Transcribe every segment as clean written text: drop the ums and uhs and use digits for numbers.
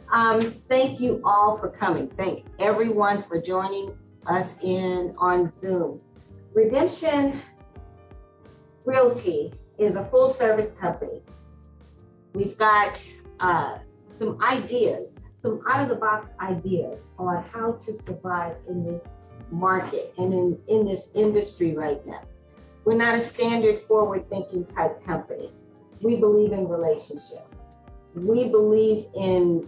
Thank you all for coming. Thank everyone for joining us on Zoom. Redemption Realty is a full service company. We've got some ideas, some out of the box ideas on how to survive in this market and in this industry right now. We're not a standard forward thinking type company. We believe in relationship. We believe in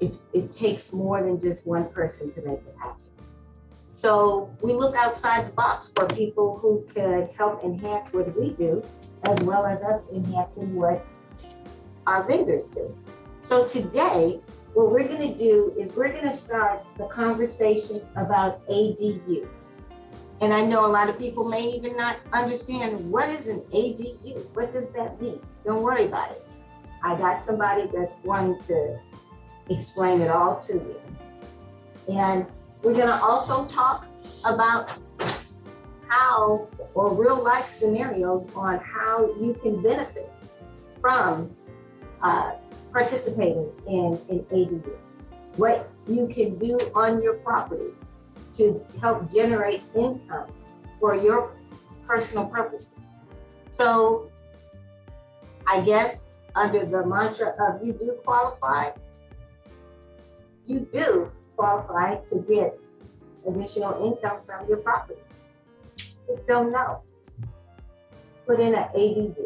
it takes more than just one person to make it happen. So we look outside the box for people who could help enhance what we do, as well as us enhancing what our vendors do. So today, what we're going to do is we're going to start the conversations about ADUs. And I know a lot of people may even not understand what is an ADU. What does that mean? Don't worry about it. I got somebody that's going to explain it all to you. And we're going to also talk about how, or real life scenarios on how you can benefit from participating in ADU. What you can do on your property to help generate income for your personal purposes. So I guess under the mantra of you do qualify to get additional income from your property. Just don't know. Put in an ADU,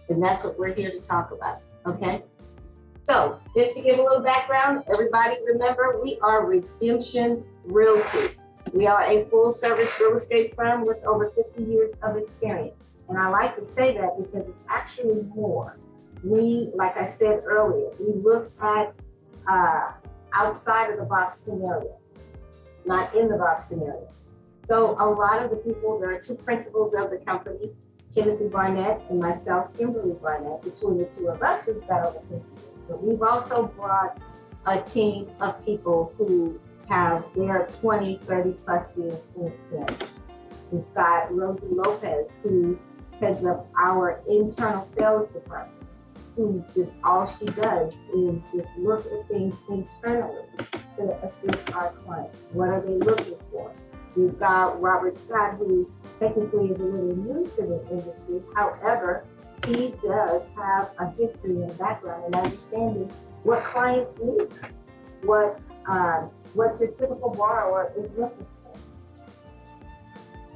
and that's what we're here to talk about, okay? So just to give a little background, everybody remember we are Redemption Realty. We are a full service real estate firm with over 50 years of experience. And I like to say that because it's actually more. We, like I said earlier, we look at outside of the box scenarios, not in the box scenarios. So a lot of the people, there are two principals of the company, Timothy Barnett and myself, Kimberly Barnett. Between the two of us, we've got over 50 years. But we've also brought a team of people who have their 20, 30 plus years in experience. We've got Rosie Lopez, who heads up our internal sales department, who just all she does is just look at things internally to assist our clients. What are they looking for? We've got Robert Scott, who technically is a little new to the industry. However, he does have a history and background in understanding what clients need, what your typical borrower is looking for.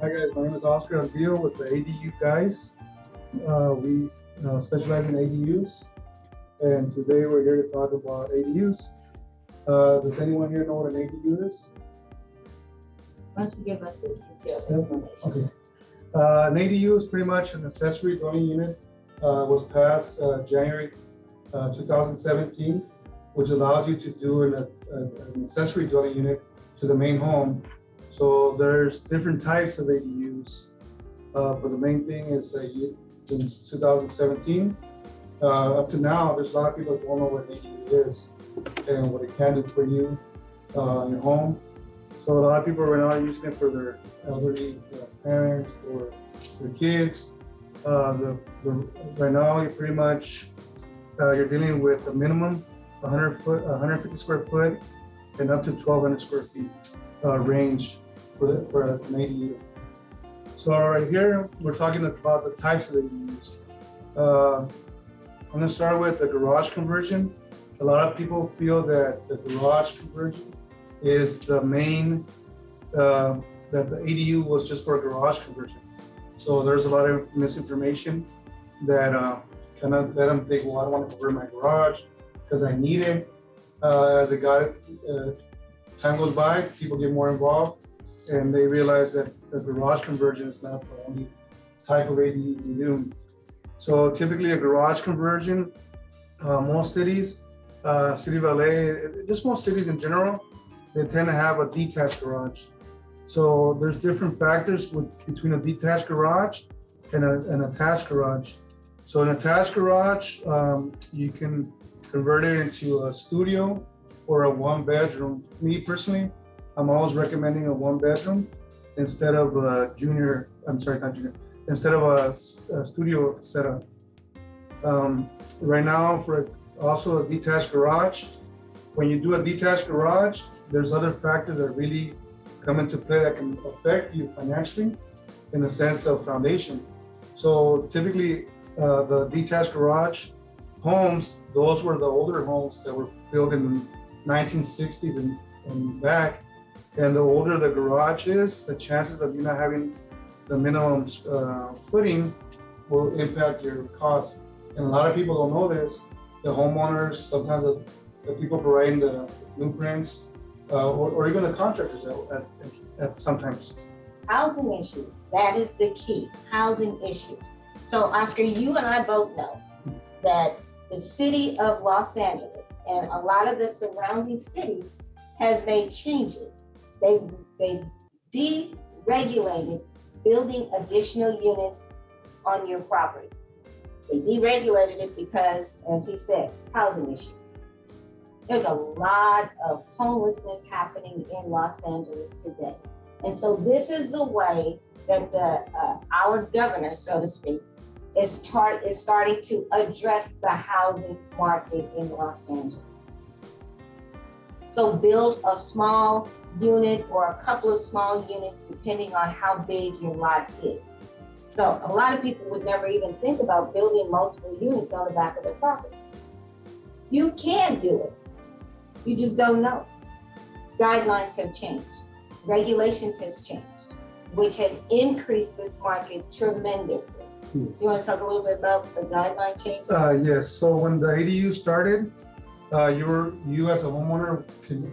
Hi guys, my name is Oscar. I deal with the ADU guys. We specialize in ADUs, and today we're here to talk about ADUs. Does anyone here know what an ADU is? Why don't you give us the details information? Okay. An ADU is pretty much an accessory dwelling unit. Was passed January 2017, which allows you to do an accessory dwelling unit to the main home. So there's different types of ADUs, but the main thing is since 2017 up to now, there's a lot of people that don't know what an ADU is and what it can do for you in your home. So a lot of people right now are using it for their elderly parents or their kids. Right now, you're pretty much you're dealing with a minimum 150 square foot, and up to 1,200 square feet range for an ADU. So right here, we're talking about the types of ADUs. I'm going to start with the garage conversion. A lot of people feel that the garage conversion is the main, that the ADU was just for a garage conversion. So there's a lot of misinformation that kind of let them think, well, I don't want to convert my garage because I need it. As time goes by, people get more involved and they realize that the garage conversion is not the only type of ADU you do. So typically a garage conversion, most cities, City of LA, just most cities in general, they tend to have a detached garage. So there's different factors between a detached garage and an attached garage. So an attached garage, you can convert it into a studio or a one bedroom. Me personally, I'm always recommending a one bedroom instead of a instead of a studio setup. Right now, for also a detached garage, when you do a detached garage, there's other factors that really come into play that can affect you financially in the sense of foundation. So typically, the detached garage homes, those were the older homes that were built in the 1960s and back. And the older the garage is, the chances of you not having the minimum footing will impact your costs. And a lot of people don't know this. The homeowners, sometimes the people providing the blueprints, or even the contractors at sometimes. Housing issues, that is the key, housing issues. So Oscar, you and I both know that the city of Los Angeles and a lot of the surrounding cities has made changes. They deregulated building additional units on your property. They deregulated it because, as he said, housing issues. There's a lot of homelessness happening in Los Angeles today. And so this is the way that our governor, so to speak, is starting to address the housing market in Los Angeles. So build a small unit or a couple of small units depending on how big your lot is. So a lot of people would never even think about building multiple units on the back of their property. You can do it. You just don't know. Guidelines have changed. Regulations has changed, which has increased this market tremendously. Yes. You want to talk a little bit about the guideline change? Yes. So when the ADU started, you as a homeowner,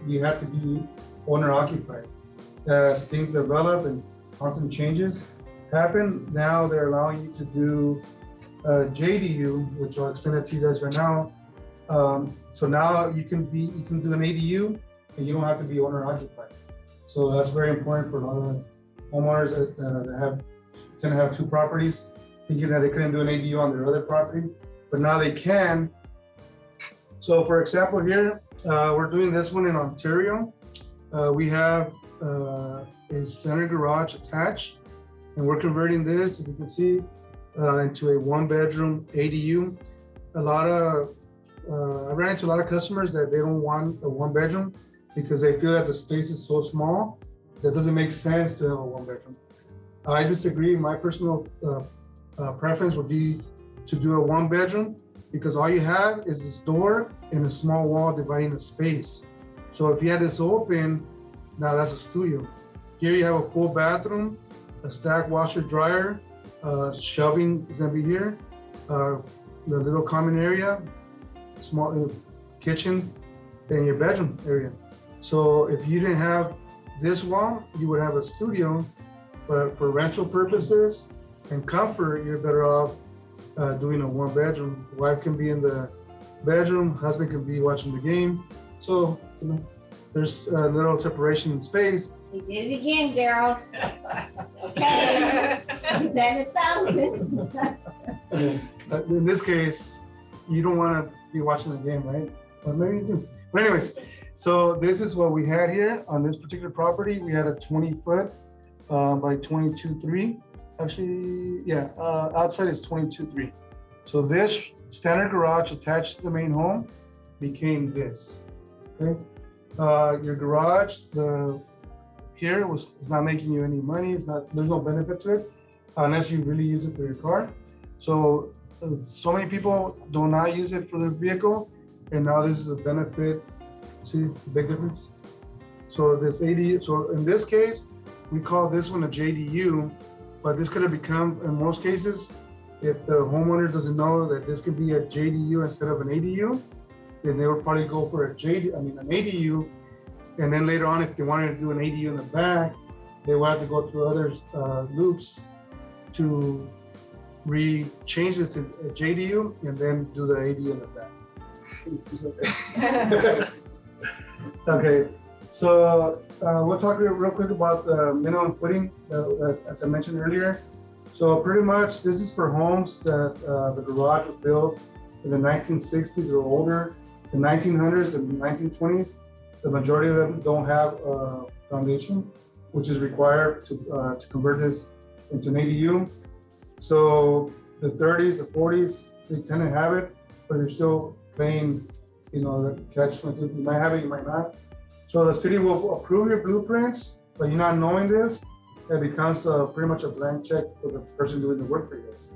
you had to be owner occupied. As things develop and constant changes happen, now they're allowing you to do JDU, which I'll explain that to you guys right now. So now you can do an ADU and you don't have to be owner occupied. So that's very important for a lot of homeowners that tend to have two properties, thinking that they couldn't do an ADU on their other property, but now they can. So for example, here, we're doing this one in Ontario. We have a standard garage attached, and we're converting this, if you can see, into a one-bedroom ADU. I ran into a lot of customers that they don't want a one-bedroom because they feel that the space is so small that doesn't make sense to have a one-bedroom. I disagree. My personal preference would be to do a one-bedroom because all you have is this door and a small wall dividing the space. So if you had this open, now that's a studio. Here you have a full bathroom, a stacked washer dryer, shelving is gonna be here, the little common area, small kitchen, and your bedroom area. So if you didn't have this wall, you would have a studio, but for rental purposes and comfort, you're better off doing a one bedroom. The wife can be in the bedroom, husband can be watching the game. So, there's a little separation in space. You did it again, Gerald. Okay. That's 1,000. In this case, you don't want to be watching the game, right? Or maybe you do. But anyways, so this is what we had here on this particular property. We had a 20-foot by 22.3. Actually, yeah, outside is 22.3. So this standard garage attached to the main home became this. Okay, your garage, here is not making you any money. There's no benefit to it unless you really use it for your car. So many people do not use it for their vehicle, and now this is a benefit. See the big difference? So this ADU, so in this case, we call this one a JDU, but this could have become, in most cases, if the homeowner doesn't know that this could be a JDU instead of an ADU, then they would probably go for an ADU. And then later on, if they wanted to do an ADU in the back, they would have to go through other loops to change this to a JDU and then do the ADU in the back. Okay, so we'll talk real quick about the minimum footing, as I mentioned earlier. So pretty much this is for homes that the garage was built in the 1960s or older, the 1900s and 1920s. The majority of them don't have a foundation, which is required to convert this into an ADU. So the 30s, the 40s, they tend to have it, but they're still paying the catch, you might have it, you might not. So the city will approve your blueprints, but you're not knowing this, it becomes pretty much a blank check for the person doing the work for you guys.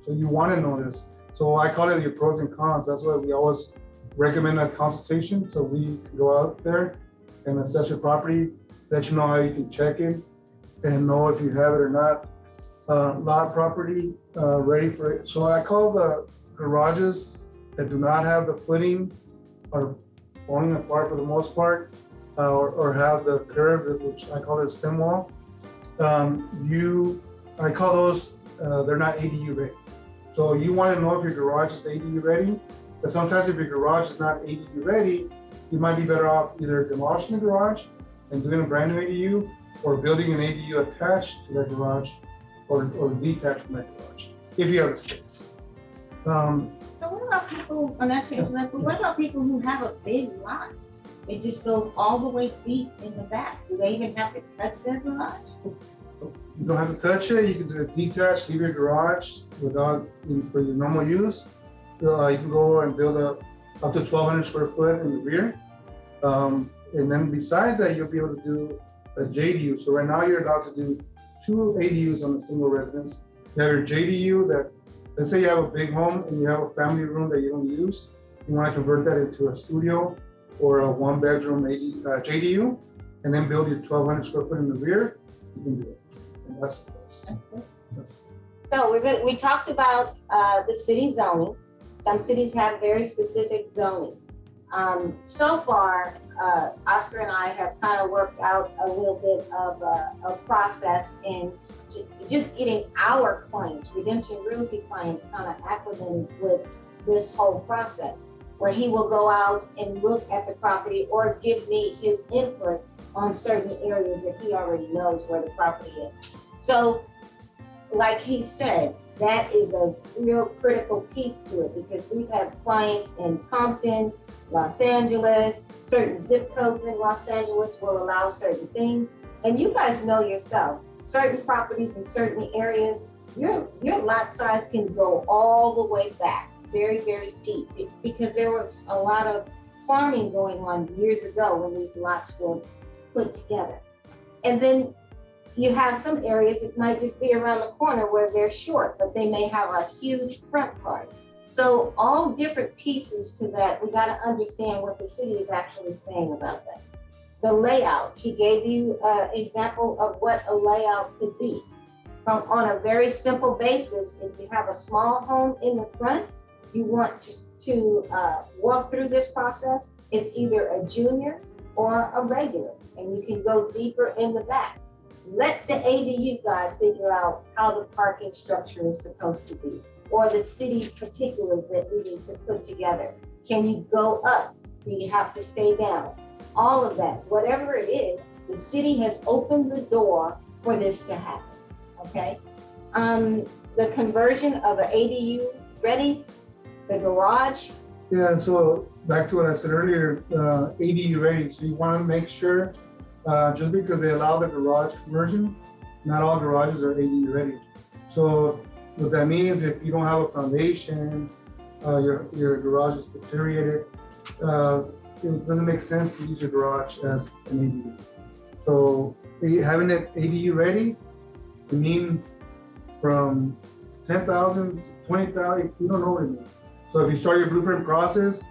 So you want to know this. So I call it your pros and cons. That's why we always recommend a consultation. So we can go out there and assess your property, let you know how you can check it and know if you have it or not. Lot property ready for it. So I call the garages that do not have the footing or falling apart for the most part, or have the curve, which I call it a stem wall. I call those, they're not ADU ready. So you want to know if your garage is ADU ready, but sometimes if your garage is not ADU ready, you might be better off either demolishing the garage and doing a brand new ADU, or building an ADU attached to that garage, or detached from that garage, if you have a space. So what about people, and that's interesting, but what about people who have a big lot? It just goes all the way deep in the back. Do they even have to touch their garage? You don't have to touch it. You can do it detached, leave your garage without, for your normal use. You can go and build up to 1,200 square foot in the rear. And then besides that, you'll be able to do a JDU. So right now you're allowed to do 2 ADUs on a single residence. You have your JDU that, let's say you have a big home and you have a family room that you don't use. You want to convert that into a studio or a 1-bedroom JDU, and then build your 1,200 square foot in the rear. You can do it. And that's good. That's So we talked about the city zoning. Some cities have very specific zonings. So far, Oscar and I have kind of worked out a little bit of a process in just getting our clients, Redemption Realty clients, kind of acclimated with this whole process, where he will go out and look at the property or give me his input on certain areas that he already knows where the property is. So, like he said, that is a real critical piece to it, because we've had clients in Compton, Los Angeles, certain zip codes in Los Angeles will allow certain things. And you guys know yourself, certain properties in certain areas, your lot size can go all the way back, very, very deep, because there was a lot of farming going on years ago when these lots were put together. And then you have some areas that might just be around the corner where they're short, but they may have a huge front part. So all different pieces to that, we got to understand what the city is actually saying about that. The layout, he gave you an example of what a layout could be. On a very simple basis, if you have a small home in the front, you want to walk through this process, it's either a junior or a regular, and you can go deeper in the back. Let the ADU guy figure out how the parking structure is supposed to be, or the city particulars that we need to put together. Can you go up? Do you have to stay down? All of that, whatever it is, the city has opened the door for this to happen, okay? The conversion of an ADU ready, the garage. Yeah, so back to what I said earlier, ADU ready. So you want to make sure, just because they allow the garage conversion, not all garages are ADU ready. So what that means, if you don't have a foundation, your garage is deteriorated, it doesn't make sense to use your garage as an ADU. So having it ADU ready, I mean from 10,000 to 20,000, you don't know what it means. So if you start your blueprint process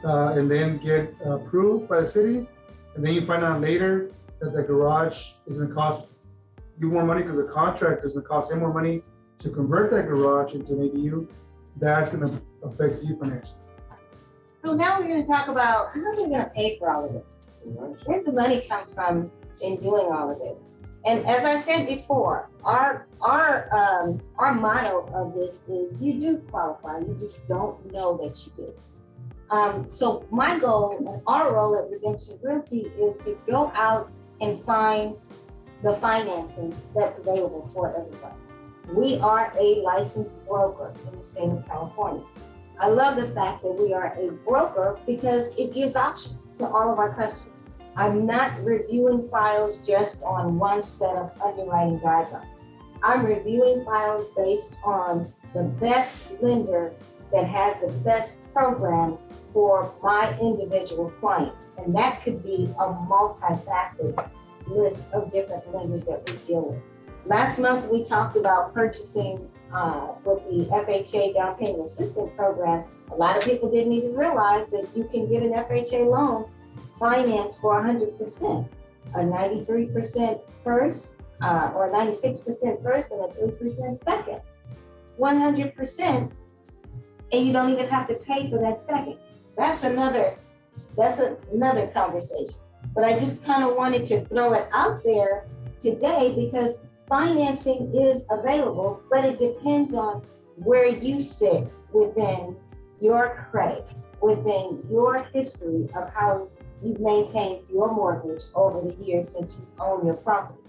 and then get approved by the city, and then you find out later that the garage is going to cost you more money because the contractor is going to cost him more money to convert that garage into an ADU, that's going to affect you financially. So now we're going to talk about how are we going to pay for all of this? Where's the money come from in doing all of this? And as I said before, our motto of this is you do qualify, you just don't know that you do. So my goal and our role at Redemption Realty is to go out and find the financing that's available for everybody. We are a licensed broker in the state of California. I love the fact that we are a broker because it gives options to all of our customers. I'm not reviewing files just on one set of underwriting guidelines. I'm reviewing files based on the best lender that has the best program for my individual clients. And that could be a multifaceted list of different lenders that we deal with. Last month, we talked about purchasing with the FHA down payment assistance program. A lot of people didn't even realize that you can get an FHA loan financed for 100%, a 93% first, or 96% first and a 3% second. 100%, and you don't even have to pay for that second. That's another conversation. But I just kind of wanted to throw it out there today because financing is available, but it depends on where you sit within your credit, within your history of how you've maintained your mortgage over the years since you own your property.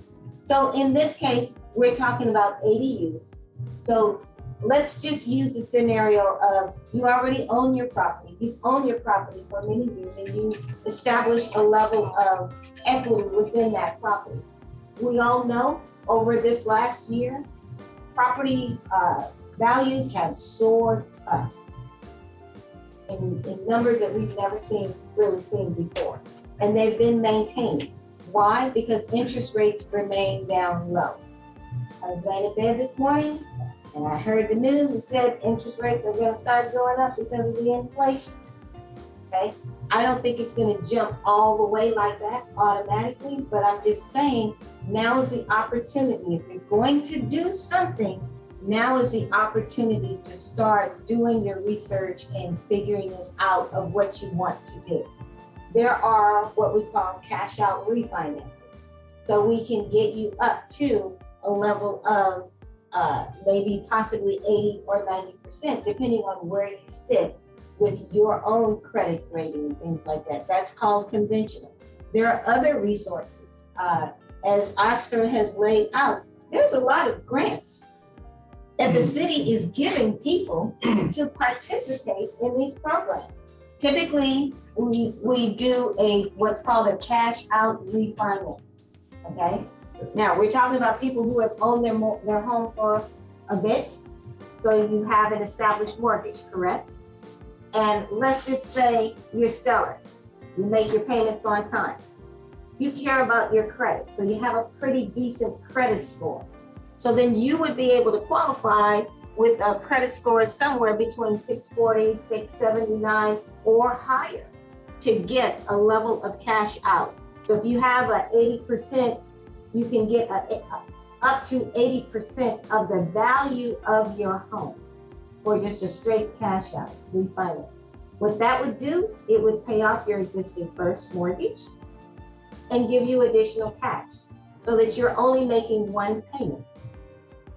So in this case, we're talking about ADUs. So let's just use the scenario of you already own your property. You've owned your property for many years and you establish a level of equity within that property. We all know over this last year, property values have soared up in numbers that we've never really seen before. And they've been maintained. Why? Because interest rates remain down low. I was laying in bed this morning and I heard the news that said interest rates are going to start going up because of the inflation. Okay? I don't think it's going to jump all the way like that automatically, but I'm just saying now is the opportunity. If you're going to do something, now is the opportunity to start doing your research and figuring this out of what you want to do. There are what we call cash out refinancing. So we can get you up to a level of maybe possibly 80 or 90%, depending on where you sit with your own credit rating and things like that. That's called conventional. There are other resources. As Oscar has laid out, there's a lot of grants that the city is giving people to participate in these programs. Typically, we do what's called a cash out refinance, okay? Now, we're talking about people who have owned their home for a bit, so you have an established mortgage, correct? And let's just say you're stellar. You make your payments on time. You care about your credit, so you have a pretty decent credit score. So then you would be able to qualify with a credit score somewhere between 640, 679, or higher to get a level of cash out. So if you have a 80%, you can get up to 80% of the value of your home for just a straight cash out refinance. What that would do, it would pay off your existing first mortgage and give you additional cash so that you're only making one payment.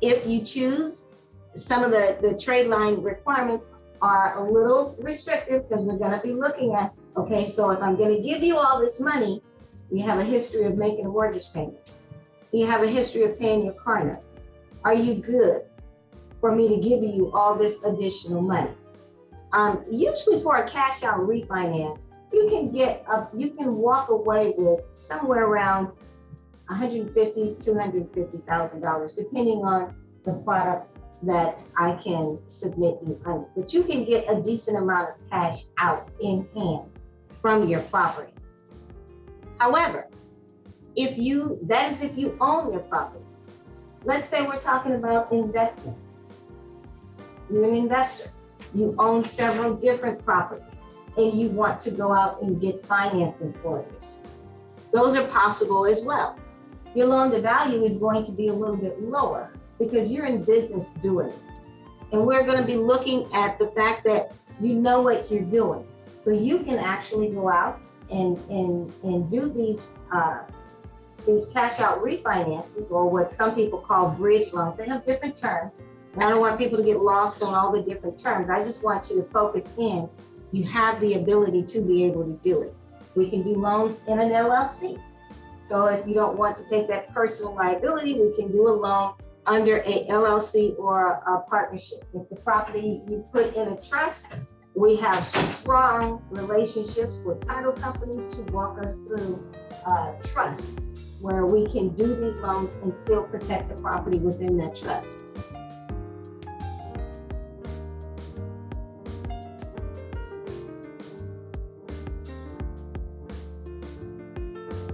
If you choose, some of the trade line requirements are a little restrictive because we're going to be looking at, okay, so if I'm going to give you all this money, you have a history of making a mortgage payment. You have a history of paying your car note. Are you good for me to give you all this additional money? Usually for a cash out refinance, you can walk away with somewhere around $150,000, $250,000, depending on the product that I can submit you under. But you can get a decent amount of cash out in hand from your property. However, if you own your property. Let's say we're talking about investments. You're an investor. You own several different properties and you want to go out and get financing for this. Those are possible as well. Your loan to value is going to be a little bit lower because you're in business doing this. And we're going to be looking at the fact that you know what you're doing. So you can actually go out and do these cash out refinances, or what some people call bridge loans. They have different terms. And I don't want people to get lost on all the different terms. I just want you to focus in. You have the ability to be able to do it. We can do loans in an LLC. So if you don't want to take that personal liability, we can do a loan under a LLC or a partnership. If the property you put in a trust, we have strong relationships with title companies to walk us through trust, where we can do these loans and still protect the property within that trust.